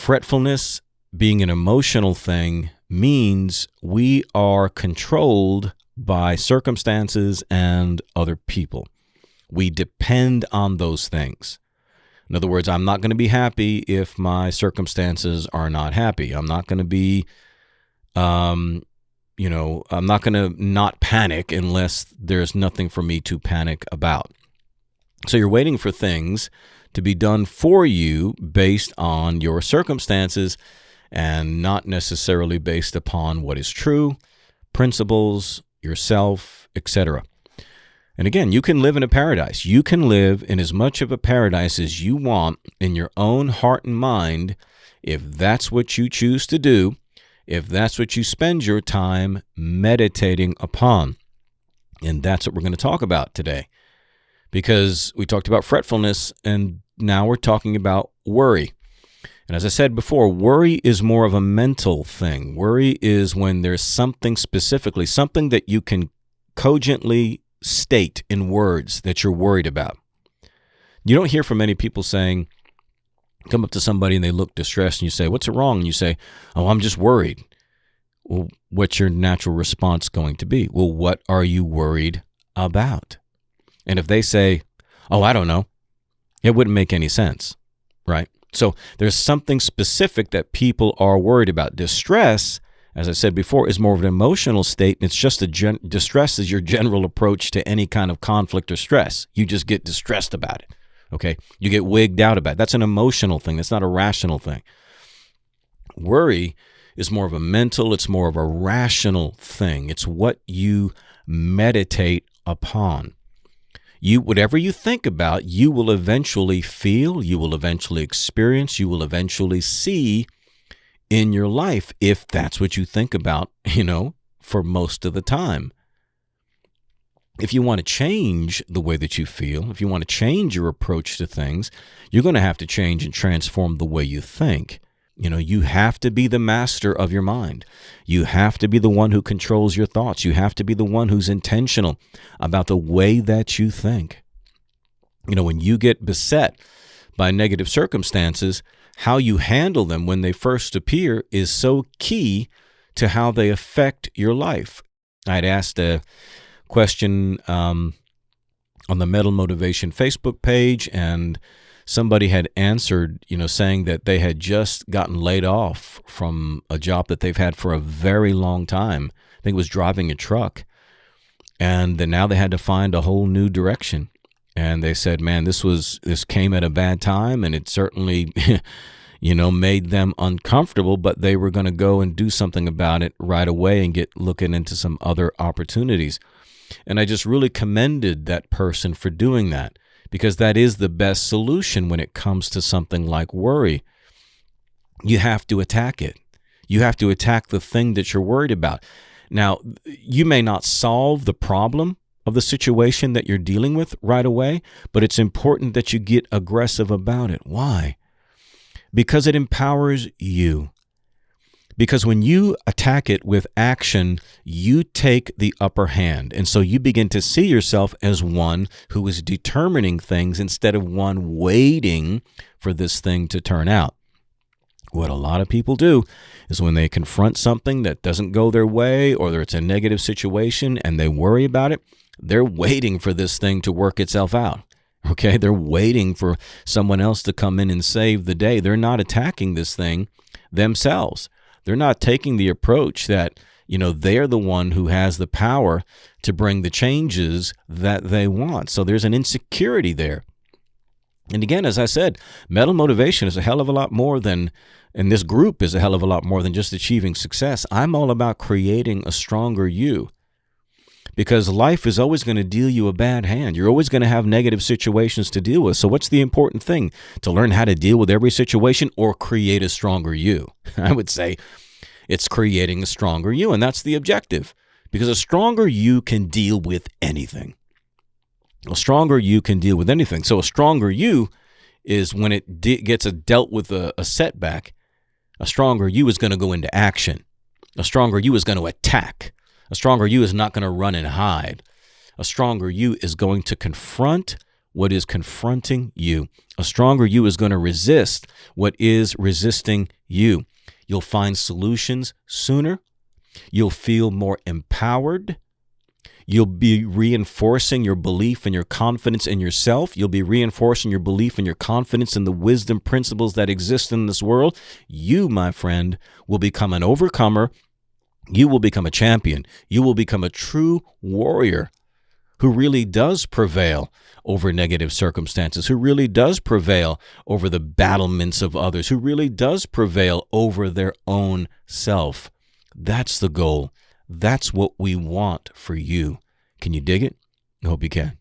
Fretfulness, being an emotional thing, means we are controlled by circumstances and other people. We depend on those things. In other words, I'm not going to be happy if my circumstances are not happy. I'm not going to be, I'm not going to not panic unless there's nothing for me to panic about. So you're waiting for things to be done for you based on your circumstances and not necessarily based upon what is true, principles, yourself, etc. And again, you can live in a paradise. You can live in as much of a paradise as you want in your own heart and mind if that's what you choose to do, if that's what you spend your time meditating upon. And that's what we're going to talk about today. Because we talked about fretfulness, and now we're talking about worry. And as I said before, worry is more of a mental thing. Worry is when there's something specifically, something that you can cogently state in words that you're worried about. You don't hear from many people saying, come up to somebody and they look distressed and you say, what's wrong? And you say, oh, I'm just worried. Well, what's your natural response going to be? Well, what are you worried about? And if they say, oh, I don't know, it wouldn't make any sense, right? So there's something specific that people are worried about. Distress, as I said before, is more of an emotional state. And it's just distress is your general approach to any kind of conflict or stress. You just get distressed about it, okay? You get wigged out about it. That's an emotional thing. That's not a rational thing. Worry is more of a mental, it's more of a rational thing. It's what you meditate upon. Whatever you think about, you will eventually feel, you will eventually experience, you will eventually see in your life if that's what you think about, for most of the time. If you want to change the way that you feel, if you want to change your approach to things, you're going to have to change and transform the way you think. You have to be the master of your mind. You have to be the one who controls your thoughts. You have to be the one who's intentional about the way that you think. When you get beset by negative circumstances, how you handle them when they first appear is so key to how they affect your life. I had asked a question on the Mental Motivation Facebook page, and somebody had answered, saying that they had just gotten laid off from a job that they've had for a very long time. I think it was driving a truck. And then now they had to find a whole new direction. And they said, man, this came at a bad time, and it certainly, made them uncomfortable, but they were going to go and do something about it right away and get looking into some other opportunities. And I just really commended that person for doing that, because that is the best solution when it comes to something like worry. You have to attack it. You have to attack the thing that you're worried about. Now, you may not solve the problem of the situation that you're dealing with right away, but it's important that you get aggressive about it. Why? Because it empowers you. Because when you attack it with action, you take the upper hand. And so you begin to see yourself as one who is determining things instead of one waiting for this thing to turn out. What a lot of people do is when they confront something that doesn't go their way, or it's a negative situation and they worry about it, they're waiting for this thing to work itself out. Okay, they're waiting for someone else to come in and save the day. They're not attacking this thing themselves. They're not taking the approach that, they're the one who has the power to bring the changes that they want. So there's an insecurity there. And again, as I said, mental motivation is a hell of a lot more than, and this group is a hell of a lot more than just achieving success. I'm all about creating a stronger you. Because life is always going to deal you a bad hand. You're always going to have negative situations to deal with. So what's the important thing? To learn how to deal with every situation or create a stronger you? I would say it's creating a stronger you, and that's the objective. Because a stronger you can deal with anything. A stronger you can deal with anything. So a stronger you is when it gets dealt with a setback, a stronger you is going to go into action. A stronger you is going to attack. A stronger you is not going to run and hide. A stronger you is going to confront what is confronting you. A stronger you is going to resist what is resisting you. You'll find solutions sooner. You'll feel more empowered. You'll be reinforcing your belief and your confidence in yourself. You'll be reinforcing your belief and your confidence in the wisdom principles that exist in this world. You, my friend, will become an overcomer. You will become a champion. You will become a true warrior who really does prevail over negative circumstances, who really does prevail over the battlements of others, who really does prevail over their own self. That's the goal. That's what we want for you. Can you dig it? I hope you can.